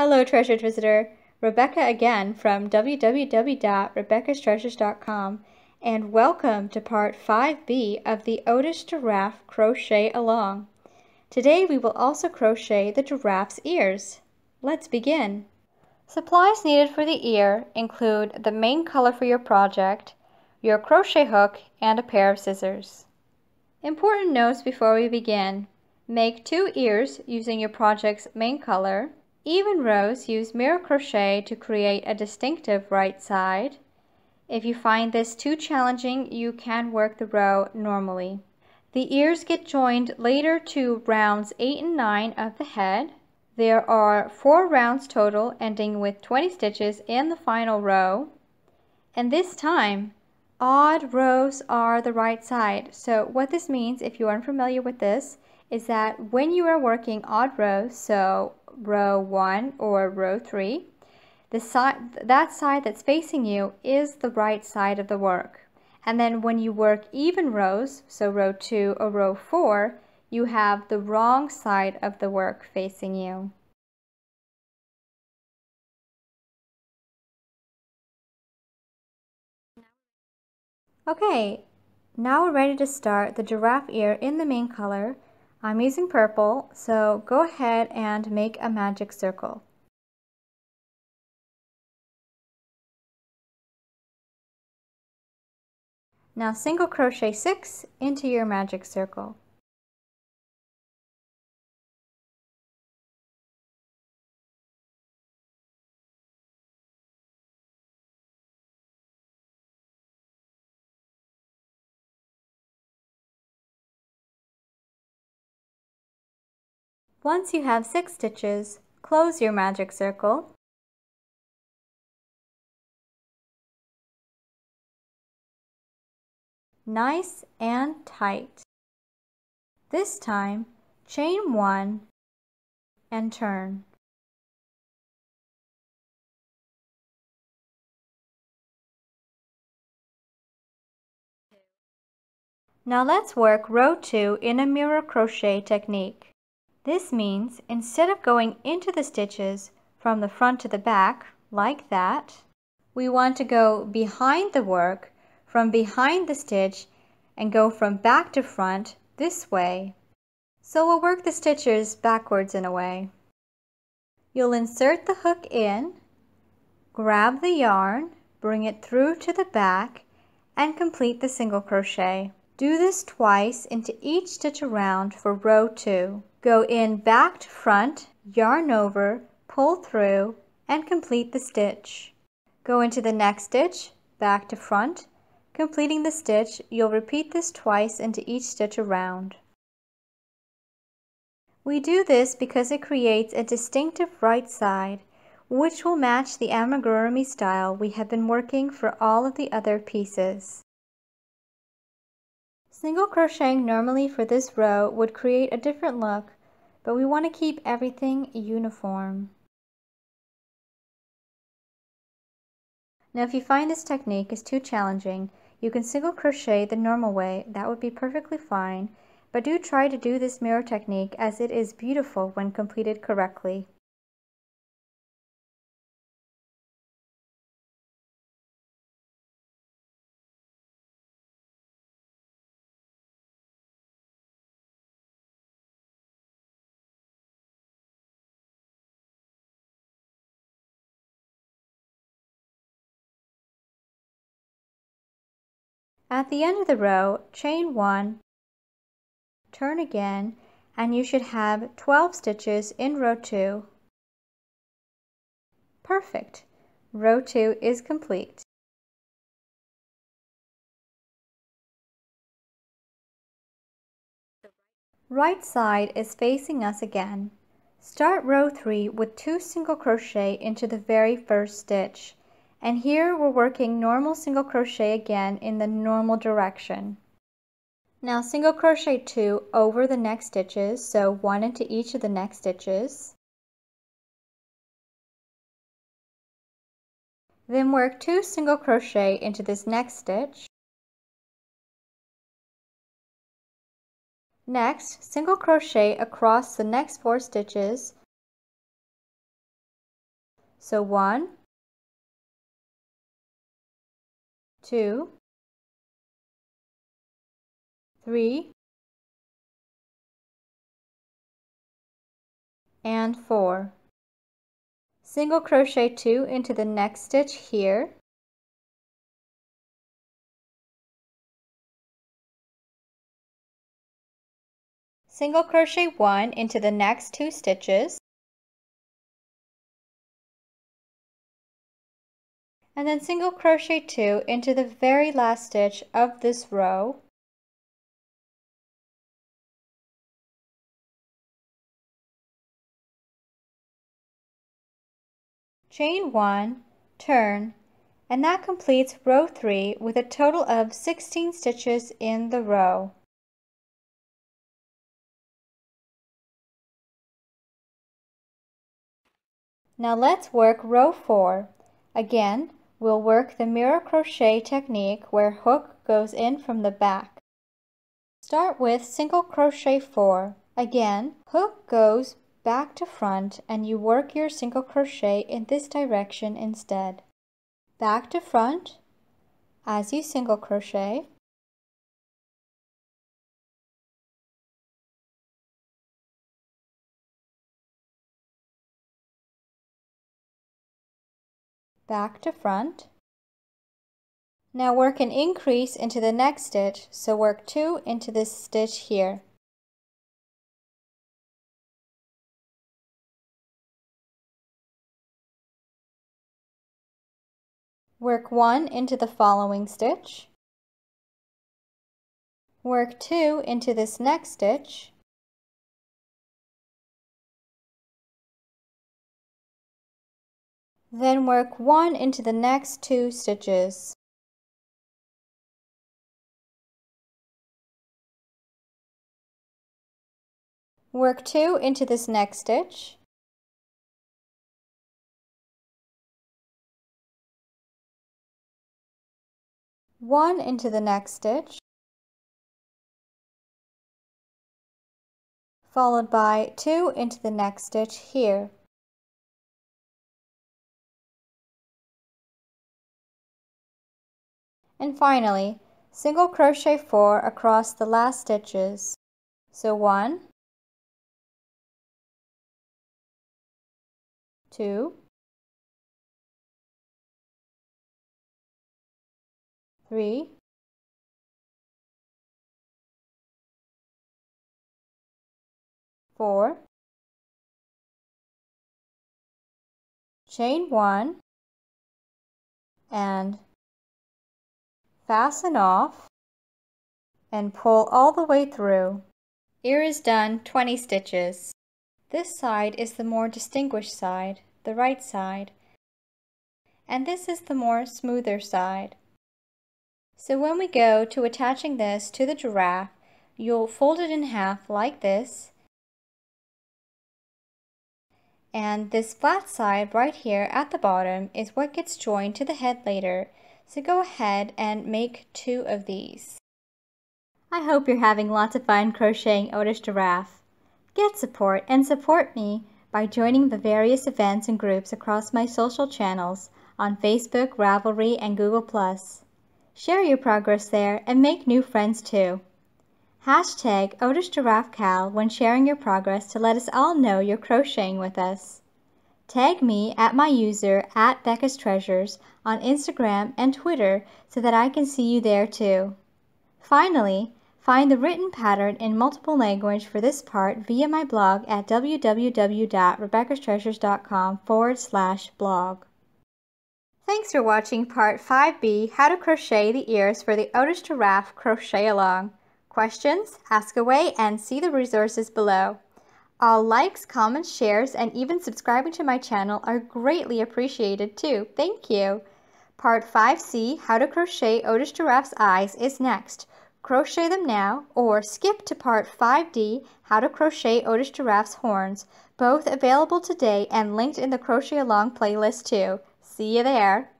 Hello, treasured visitor. Rebecca again from www.rebeccastreasures.com, and welcome to part 5B of the Otis Giraffe Crochet Along. Today we will also crochet the giraffe's ears. Let's begin. Supplies needed for the ear include the main color for your project, your crochet hook, and a pair of scissors. Important notes before we begin. Make 2 ears using your project's main color. Even rows use mirror crochet to create a distinctive right side. If you find this too challenging, you can work the row normally. The ears get joined later to rounds 8 and 9 of the head. There are 4 rounds total, ending with 20 stitches in the final row. And this time, odd rows are the right side. So what this means, if you are unfamiliar with this, is that when you are working odd rows, so row 1 or row 3, that side that's facing you is the right side of the work. And then when you work even rows, so row 2 or row 4, you have the wrong side of the work facing you. Okay, now we're ready to start the giraffe ear in the main color. I'm using purple, so go ahead and make a magic circle. Now single crochet 6 into your magic circle. Once you have 6 stitches, close your magic circle. Nice and tight. This time, chain 1 and turn. Now let's work row 2 in a mirror crochet technique. This means instead of going into the stitches from the front to the back, like that, we want to go behind the work, from behind the stitch, and go from back to front this way. So we'll work the stitches backwards in a way. You'll insert the hook in, grab the yarn, bring it through to the back, and complete the single crochet. Do this twice into each stitch around for row 2. Go in back to front, yarn over, pull through, and complete the stitch. Go into the next stitch, back to front, completing the stitch. You'll repeat this twice into each stitch around. We do this because it creates a distinctive right side, which will match the amigurumi style we have been working for all of the other pieces. Single crocheting normally for this row would create a different look, but we want to keep everything uniform. Now if you find this technique is too challenging, you can single crochet the normal way. That would be perfectly fine, but do try to do this mirror technique as it is beautiful when completed correctly. At the end of the row, chain 1, turn again, and you should have 12 stitches in row 2. Perfect! Row 2 is complete. Right side is facing us again. Start row 3 with 2 single crochet into the very first stitch. And here we're working normal single crochet again in the normal direction. Now single crochet 2 over the next stitches, so 1 into each of the next stitches. Then work 2 single crochet into this next stitch. Next, single crochet across the next 4 stitches, So 1, 2, 3, and 4. Single crochet 2 into the next stitch here. Single crochet 1 into the next 2 stitches. And then single crochet 2 into the very last stitch of this row. Chain 1, turn, and that completes row 3 with a total of 16 stitches in the row. Now let's work row 4. Again, we'll work the mirror crochet technique where hook goes in from the back. Start with single crochet 4. Again, hook goes back to front and you work your single crochet in this direction instead. Back to front as you single crochet. Back to front. Now work an increase into the next stitch, so work 2 into this stitch here. Work 1 into the following stitch. Work 2 into this next stitch. Then work 1 into the next 2 stitches. Work 2 into this next stitch. One into the next stitch, followed by 2 into the next stitch here. And finally, single crochet 4 across the last stitches. So 1, 2, 3, 4, chain 1, and fasten off and pull all the way through. Ear is done 20 stitches. This side is the more distinguished side, the right side, and this is the more smoother side. So when we go to attaching this to the giraffe, you'll fold it in half like this, and this flat side right here at the bottom is what gets joined to the head later, so go ahead and make 2 of these. I hope you're having lots of fun crocheting Otis Giraffe. Get support and support me by joining the various events and groups across my social channels on Facebook, Ravelry, and Google+. Share your progress there and make new friends too. Hashtag Otis Giraffe Cal when sharing your progress to let us all know you're crocheting with us. Tag me at my user @BeccasTreasures on Instagram and Twitter so that I can see you there too. Finally, find the written pattern in multiple language for this part via my blog at www.rebeccastreasures.com/blog. Thanks for watching Part 5B, How to Crochet the Ears for the Otis Giraffe Crochet Along. Questions? Ask away and see the resources below. All likes, comments, shares, and even subscribing to my channel are greatly appreciated too. Thank you. Part 5C, How to Crochet Otis Giraffe's Eyes is next. Crochet them now, or skip to Part 5D, How to Crochet Otis Giraffe's Horns, both available today and linked in the Crochet Along playlist too. See you there!